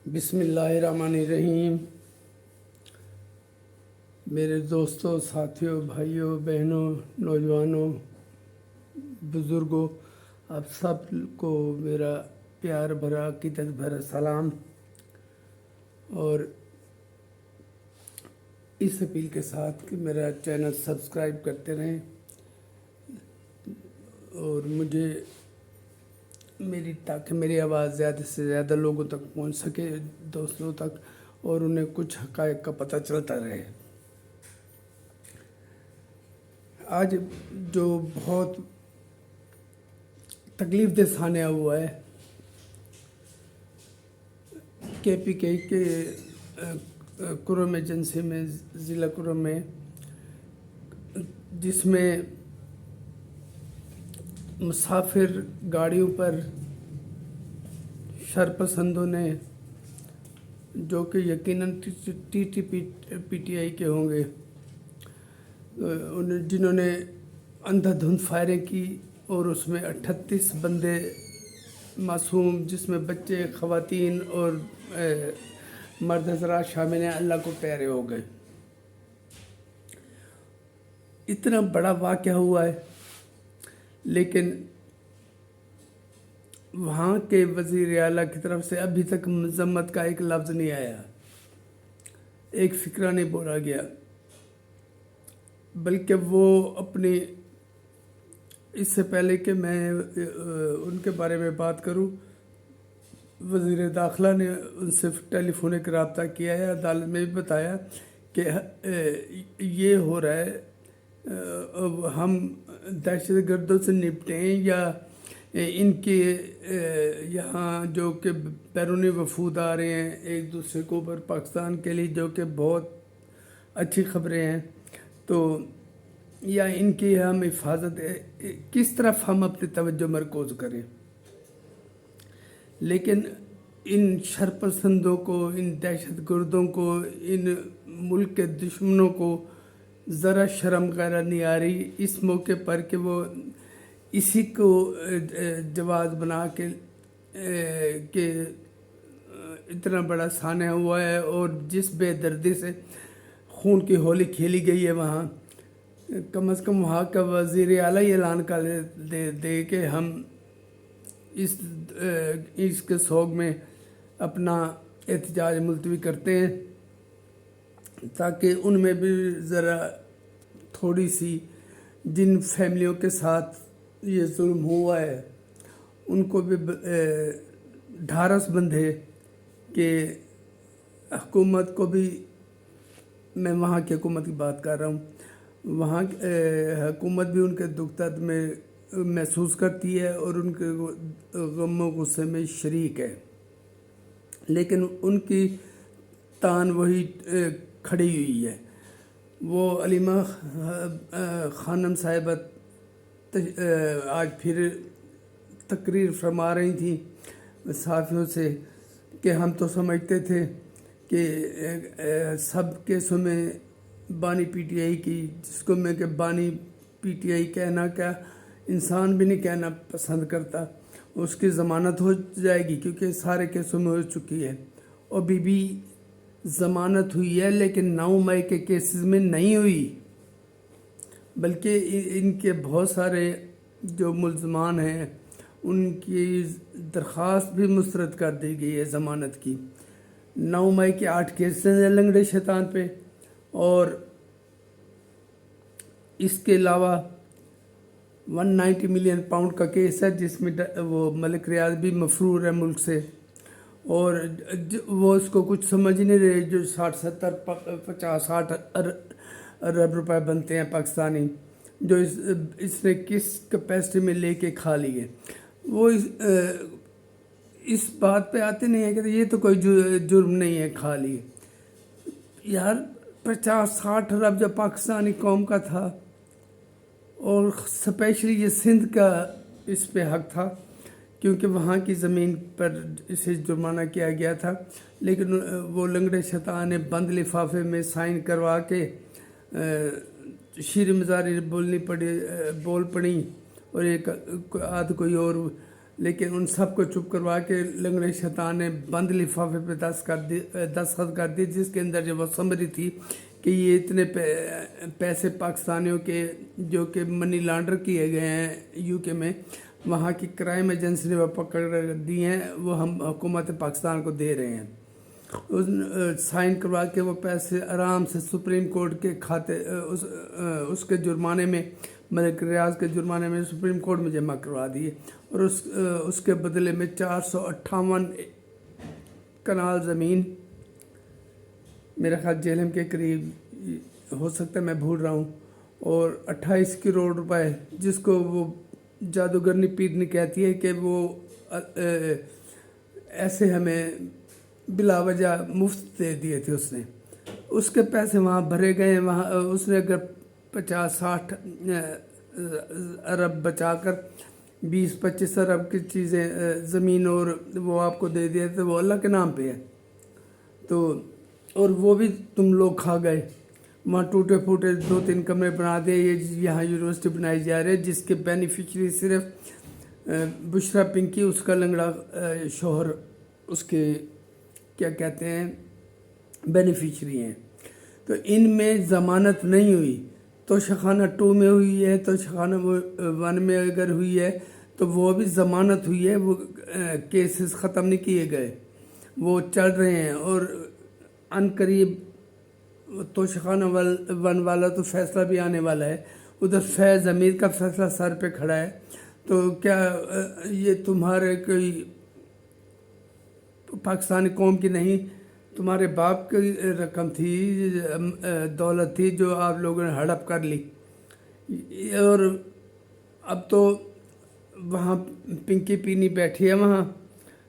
بسم اللہ الرحمن الرحیم۔ میرے دوستوں، ساتھیوں، بھائیوں، بہنوں، نوجوانوں، بزرگوں، آپ سب کو میرا پیار بھرا عقیدت بھرا سلام، اور اس اپیل کے ساتھ کہ میرا چینل سبسکرائب کرتے رہیں اور تاکہ میری آواز زیادہ سے زیادہ لوگوں تک پہنچ سکے، دوستوں تک، اور انہیں کچھ حقائق کا پتہ چلتا رہے۔ آج جو بہت تکلیف دہ سانحہ ہوا ہے KPK کے کرم ایجنسی میں، ضلع کرم میں، جس میں مسافر گاڑیوں پر شرپسندوں نے، جو کہ یقیناً پی ٹی آئی کے ہوں گے، جنہوں نے اندھا دھند فائرنگ کی، اور اس میں 38 بندے معصوم، جس میں بچے، خواتین اور مرد حضرات شامل ہیں، اللہ کو پیارے ہو گئے۔ اتنا بڑا واقعہ ہوا ہے، لیکن وہاں کے وزیر اعلیٰ کی طرف سے ابھی تک مذمت کا ایک لفظ نہیں آیا، ایک فقرہ نہیں بولا گیا، بلکہ وہ اپنی، اس سے پہلے کہ میں ان کے بارے میں بات کروں، وزیر داخلہ نے ان سے ٹیلی فونک رابطہ کیا ہے، عدالت میں بھی بتایا کہ یہ ہو رہا ہے، ہم دہشت گردوں سے نپٹیں یا ان کے یہاں جو کہ بیرونی وفود آ رہے ہیں ایک دوسرے کو اوپر پاکستان کے لیے، جو کہ بہت اچھی خبریں ہیں، تو یا ان کی ہم حفاظت، کس طرف ہم اپنی توجہ مرکوز کریں۔ لیکن ان شرپسندوں کو، ان دہشت گردوں کو، ان ملک کے دشمنوں کو ذرا شرم غیرت نہیں آ رہی اس موقع پر کہ وہ اسی کو جواز بنا کے کہ اتنا بڑا سانحہ ہوا ہے، اور جس بے دردی سے خون کی ہولی کھیلی گئی ہے وہاں، کم از کم وہاں کا وزیر اعلیٰ یہ اعلان کر دے کہ ہم اس کے سوگ میں اپنا احتجاج ملتوی کرتے ہیں، تاکہ ان میں بھی ذرا تھوڑی سی، جن فیملیوں کے ساتھ یہ ظلم ہوا ہے ان کو بھی ڈھارس بندھے کہ حکومت کو بھی، میں وہاں کی حکومت کی بات کر رہا ہوں، وہاں حکومت بھی ان کے دکھ درد میں محسوس کرتی ہے اور ان کے غم و غصے میں شریک ہے، لیکن ان کی تان وہی کھڑی ہوئی ہے۔ وہ علیمہ خانم صاحبہ آج پھر تقریر فرما رہی تھیں صحافیوں سے کہ ہم تو سمجھتے تھے کہ سب کیسوں میں بانی پی ٹی آئی کی، جس کو میں کہ بانی پی ٹی آئی کہنا کیا انسان بھی نہیں کہنا پسند کرتا، اس کی ضمانت ہو جائے گی کیونکہ سارے کیسوں میں ہو چکی ہے، اور بھی ضمانت ہوئی ہے، لیکن 9 مئی کے کیسز میں نہیں ہوئی، بلکہ ان کے بہت سارے جو ملزمان ہیں ان کی درخواست بھی مسترد کر دی گئی ہے ضمانت کی۔ 9 مئی کے 8 کیسز ہیں لنگڑے شیطان پہ، اور اس کے علاوہ 190 ملین پاؤنڈ کا کیس ہے، جس میں وہ ملک ریاض بھی مفرور ہے ملک سے، اور وہ اس کو کچھ سمجھ نہیں رہے، جو 60 ارب روپے بنتے ہیں پاکستانی، جو اس نے کس کیپیسٹی میں لے کے کھا لی ہے۔ وہ اس بات پہ آتے نہیں ہیں کہ یہ تو کوئی جرم نہیں ہے کھا لی، یار 50-60 ارب جو پاکستانی قوم کا تھا، اور اسپیشلی یہ سندھ کا اس پہ حق تھا کیونکہ وہاں کی زمین پر اسے جرمانہ کیا گیا تھا، لیکن وہ لنگڑے شیطان نے بند لفافے میں سائن کروا کے شیر مزاری بول پڑی، اور ایک آدھ کوئی اور لیکن ان سب کو چپ کروا کے لنگڑے شیطان نے بند لفافے پہ دستخط کر دی، جس کے اندر جو وہ سمری تھی کہ یہ اتنے پیسے پاکستانیوں کے جو کہ منی لانڈر کیے گئے ہیں یو کے میں، وہاں کی کرائم ایجنسی نے وہ پکڑ دی ہیں، وہ ہم حکومت پاکستان کو دے رہے ہیں۔ سائن کروا کے وہ پیسے آرام سے سپریم کورٹ کے کھاتے اس کے جرمانے میں، ملک ریاض کے جرمانے میں سپریم کورٹ میں جمع کروا دیے، اور اس کے بدلے میں 458 کنال زمین، میرا خیال جہلم کے قریب، ہو سکتا ہے میں بھول رہا ہوں، اور 28 کروڑ روپے، جس کو وہ جادوگرنی پیرنی کہتی ہے کہ وہ ایسے ہمیں بلا وجہ مفت دے دیے تھے اس نے، اس کے پیسے وہاں بھرے گئے ہیں۔ وہاں اس نے اگر 50-60 ارب بچا کر 20-25 ارب کی چیزیں زمین اور وہ آپ کو دے دیا تو وہ اللہ کے نام پہ ہے، تو اور وہ بھی تم لوگ کھا گئے۔ وہاں ٹوٹے پھوٹے 2-3 کمرے بنا دے، یہاں یونیورسٹی بنائی جا رہی ہے جس کے بینیفیشری صرف بشرا پنکی، اس کا لنگڑا شوہر، اس کے کیا کہتے ہیں بینیفیشری ہیں۔ تو ان میں ضمانت نہیں ہوئی، تو شخانہ 2 میں ہوئی ہے، تو شخانہ 1 میں اگر ہوئی ہے تو وہ بھی ضمانت ہوئی ہے، وہ کیسز ختم نہیں کیے گئے، وہ چل رہے ہیں، اور ان قریب تو شخانہ 1 والا تو فیصلہ بھی آنے والا ہے، ادھر فیض امیر کا فیصلہ سر پہ کھڑا ہے۔ تو کیا یہ تمہارے کوئی پاکستانی قوم کی نہیں، تمہارے باپ کی رقم تھی، دولت تھی جو آپ لوگوں نے ہڑپ کر لی، اور اب تو وہاں پنکی پینی بیٹھی ہے وہاں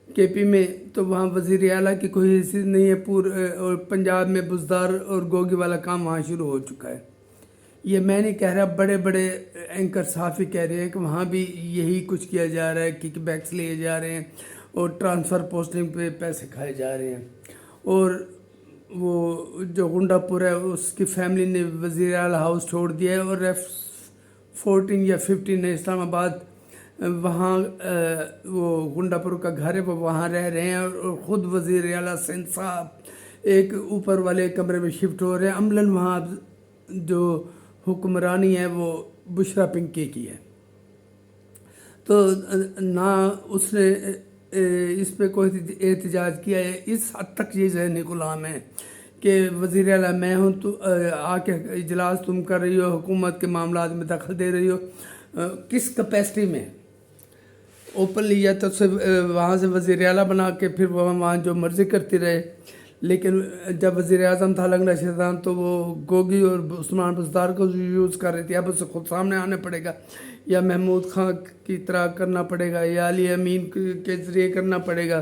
کے پی میں، تو وہاں وزیر اعلیٰ کی کوئی حیثیت نہیں ہے، اور پنجاب میں بزدار اور گوگی والا کام وہاں شروع ہو چکا ہے۔ یہ میں نہیں کہہ رہا، بڑے بڑے اینکر صحافی کہہ رہے ہیں کہ وہاں بھی یہی کچھ کیا جا رہا ہے، کک بیکس لیے جا رہے ہیں اور ٹرانسفر پوسٹنگ پہ پیسے کھائے جا رہے ہیں، اور وہ جو گنڈا پور ہے اس کی فیملی نے وزیر اعلیٰ ہاؤس چھوڑ دیا ہے، اور F14 یا 15 نے اسلام آباد، وہاں وہ گنڈا پور کا گھر ہے، وہ وہاں رہ رہے ہیں، اور خود وزیر اعلیٰ سندھ صاحب ایک اوپر والے کمرے میں شفٹ ہو رہے ہیں۔ عملاً وہاں جو حکمرانی ہے وہ بشرا پنکی کی ہے، تو نہ اس نے اس پہ کوئی احتجاج کیا ہے۔ اس حد تک یہ ذہنی غلام ہے کہ وزیر اعلیٰ میں ہوں، تو آ کے اجلاس تم کر رہی ہو، حکومت کے معاملات میں دخل دے رہی ہو، کس کیپیسٹی میں؟ اوپنلی یا تو وہاں سے وزیر اعلیٰ بنا کے پھر وہ وہاں جو مرضی کرتی رہے، لیکن جب وزیر اعظم تھا لنگڑا شیطان تو وہ گوگی اور عثمان بزدار کو یوز کر رہی تھی، اب اسے خود سامنے آنا پڑے گا، یا محمود خان کی طرح کرنا پڑے گا، یا علی امین کے ذریعے کرنا پڑے گا۔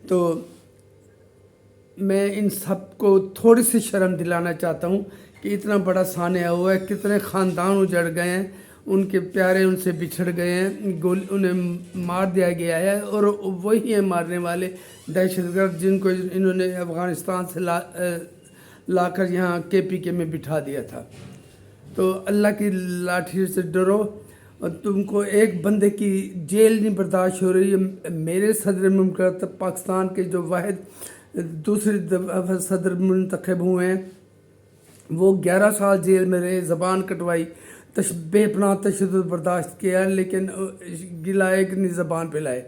تو میں ان سب کو تھوڑی سی شرم دلانا چاہتا ہوں کہ اتنا بڑا سانحہ ہوا ہے، کتنے خاندان اجڑ گئے ہیں، ان کے پیارے ان سے بچھڑ گئے ہیں، انہیں مار دیا گیا ہے، اور وہی ہیں مارنے والے دہشت گرد جن کو انہوں نے افغانستان سے لا کر یہاں کے کے میں بٹھا دیا تھا۔ تو اللہ کی لاٹھی سے ڈرو، اور تم کو ایک بندے کی جیل نہیں برداشت ہو رہی ہے۔ میرے صدر مملکت پاکستان کے جو واحد دوسری دفعہ صدر منتخب ہوئے ہیں، وہ 11 سال جیل میں رہے، زبان کٹوائی، بے پناہ تشدد برداشت کیا، لیکن گلا ایک نہیں زبان پہ لائے۔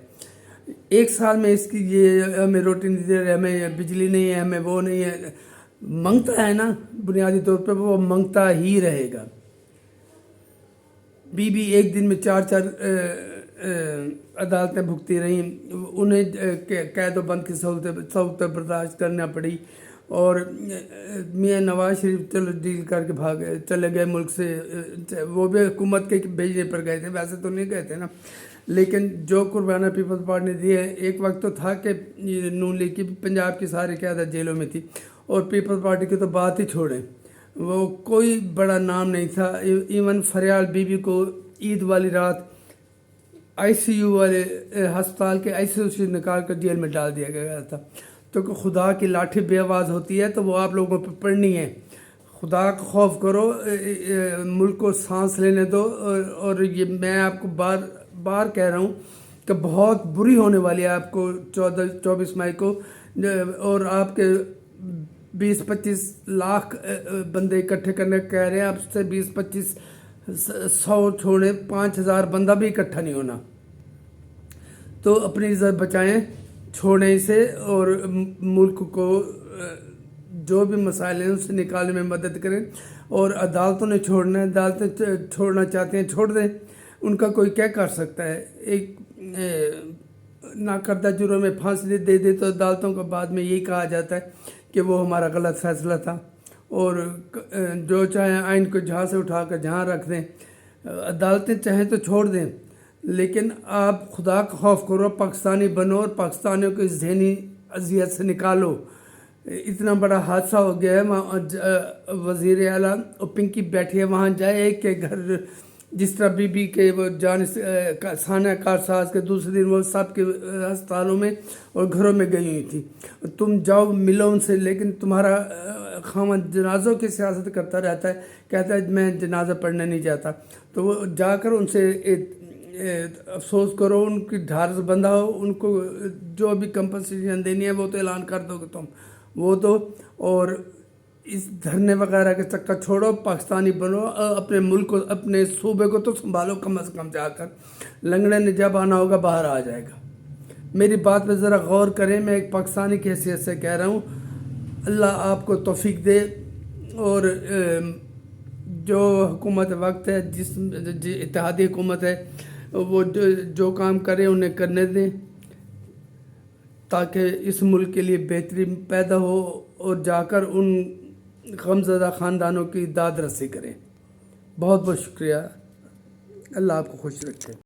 1 سال میں اس کی یہ ہمیں روٹی نہیں دے رہے، ہمیں بجلی نہیں ہے، ہمیں وہ نہیں ہے، منگتا ہے نا، بنیادی طور پہ وہ منگتا ہی رہے گا۔ بی بی ایک دن میں 4 عدالتیں بھگتی رہیں، انہیں قید و بند کی سہولتیں برداشت کرنا پڑی، اور میاں نواز شریف چلو ڈیل کر کے چلے گئے ملک سے، وہ بھی حکومت کے بھیجنے پر گئے تھے، ویسے تو نہیں گئے تھے نا، لیکن جو قربانہ پیپلز پارٹی نے دی ہے، ایک وقت تو تھا کہ نون لیگ کی پنجاب کی ساری قیادت جیلوں میں تھی، اور پیپلز پارٹی کی تو بات ہی چھوڑیں، وہ کوئی بڑا نام نہیں تھا۔ ایون فریال بی بی کو عید والی رات ICU والے ہسپتال کے ICU سے نکال کر جیل میں ڈال دیا گیا تھا۔ تو کہ خدا کی لاٹھی بے آواز ہوتی ہے تو وہ آپ لوگوں پہ پڑنی ہے۔ خدا کا خوف کرو، ملک کو سانس لینے دو، اور یہ میں آپ کو بار بار کہہ رہا ہوں کہ بہت بری ہونے والی ہے آپ کو 24 مئی کو، اور آپ کے 20-25 لاکھ بندے اکٹھے کرنے کہہ رہے ہیں، آپ سے 20-25 100 چھوڑے 5000 بندہ بھی اکٹھا نہیں ہونا. تو اپنی عزت بچائیں، چھوڑیں اسے، اور ملک کو جو بھی مسائل ہیں ان سے نکالنے میں مدد کریں. اور عدالتوں نے چھوڑنا ہے، عدالتیں چھوڑنا چاہتے ہیں چھوڑ دیں، ان کا کوئی کیا کر سکتا ہے. ایک ناکردہ جرم میں پھانسی دے دے تو عدالتوں کو بعد میں یہی کہا جاتا ہے کہ وہ ہمارا غلط فیصلہ تھا، اور جو چاہیں آئین کو جہاں سے اٹھا کر جہاں رکھ دیں. عدالتیں چاہیں تو چھوڑ دیں، لیکن آپ خدا کا خوف کرو، پاکستانی بنو اور پاکستانیوں کو اس ذہنی اذیت سے نکالو. اتنا بڑا حادثہ ہو گیا ہے. وہاں وزیر اعلیٰ اور پنکی بیٹھی ہے، وہاں جائے ایک کے گھر، جس طرح بی بی کے وہ ثانیہ کارساز کے دوسرے دن وہ سب کے ہسپتالوں میں اور گھروں میں گئی ہوئی تھی. تم جاؤ ملو ان سے، لیکن تمہارا خاوند جنازوں کی سیاست کرتا رہتا ہے، کہتا ہے میں جنازہ پڑھنے نہیں جاتا. تو وہ جا کر ان سے افسوس کرو، ان کی ڈھارس بندھا ہو، ان کو جو بھی کمپنسیشن دینی ہے وہ تو اعلان کر دو کہ تم وہ دو، اور اس دھرنے وغیرہ کے چکر چھوڑو، پاکستانی بنو، اپنے ملک کو اپنے صوبے کو تو سنبھالو کم از کم. جا کر لنگڑے نے جب آنا ہوگا باہر آ جائے گا. میری بات پہ ذرا غور کریں، میں ایک پاکستانی کی حیثیت سے کہہ رہا ہوں. اللہ آپ کو توفیق دے، اور جو حکومت وقت ہے، جس اتحادی حکومت ہے، وہ جو کام کرے انہیں کرنے دیں، تاکہ اس ملک کے لیے بہتری پیدا ہو، اور جا کر ان غمزدہ خاندانوں کی داد رسی کریں. بہت بہت شکریہ. اللہ آپ کو خوش رکھے.